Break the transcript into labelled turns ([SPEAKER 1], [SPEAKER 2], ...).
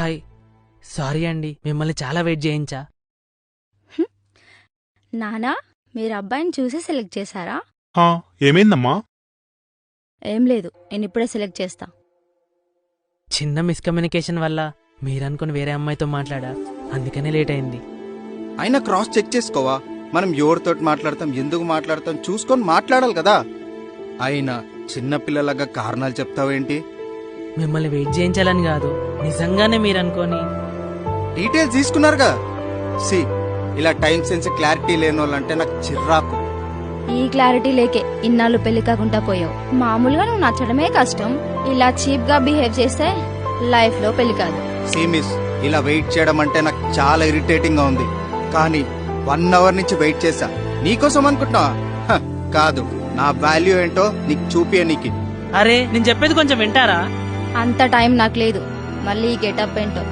[SPEAKER 1] Hi, sorry అండి, మిమ్మల్ని చాలా వెయిట్ చేయించా.
[SPEAKER 2] నానా, మీరు అబ్బాయిని చూసి సెలెక్ట్ చేశారా?
[SPEAKER 3] ఏమైందమ్మా?
[SPEAKER 2] ఏం లేదు, నేను ఇప్పుడే సెలెక్ట్ చేస్తా.
[SPEAKER 1] చిన్న మిస్కమ్యూనికేషన్ వల్ల మీరనుకుని వేరే అమ్మాయితో మాట్లాడా, అందుకనే లేట్ అయింది.
[SPEAKER 4] అయినా క్రాస్ చెక్ చేసుకోవా? మనం ఎవరితో మాట్లాడతాం, ఎందుకు మాట్లాడతాం చూసుకొని మాట్లాడాలి కదా. అయినా చిన్నపిల్లలాగా కారణాలు చెప్తావేంటి?
[SPEAKER 1] మిమ్మల్ని వెయిట్ చేయించాలని కాదు, నిజంగానే మీరనుకోని.
[SPEAKER 4] డీటెయిల్స్ తీసుకున్నారుగా. సి, ఇలా టైం సెన్స్ క్లారిటీ లేని వాళ్ళంటే నాకు చిర్రాకు.
[SPEAKER 2] ఈ క్లారిటీ లేకే ఇన్నాళ్ళు పెళ్లి కాకుండా పోయావు. మామూలుగా నువ్వు నచ్చడమే కష్టం, ఇలా చీప్ గా బిహేవ్ చేస్తే లైఫ్ లో పెళ్లి కాదు.
[SPEAKER 4] సి మిస్, ఇలా వెయిట్ చేయడం అంటే నాకు చాలా ఇరిటేటింగ్ గా ఉంది. కానీ 1 అవర్ నుంచి వెయిట్ చేశా. నీకోసం అనుకుంటున్నావా? కాదు, నా వాల్యూ ఏంటో నీకు చూపియనీకి.
[SPEAKER 1] అరే, నేను చెప్పేది కొంచెం వింటారా?
[SPEAKER 2] అంత టైం నాకు లేదు. మళ్ళీ ఈ గెటప్ ఏంటో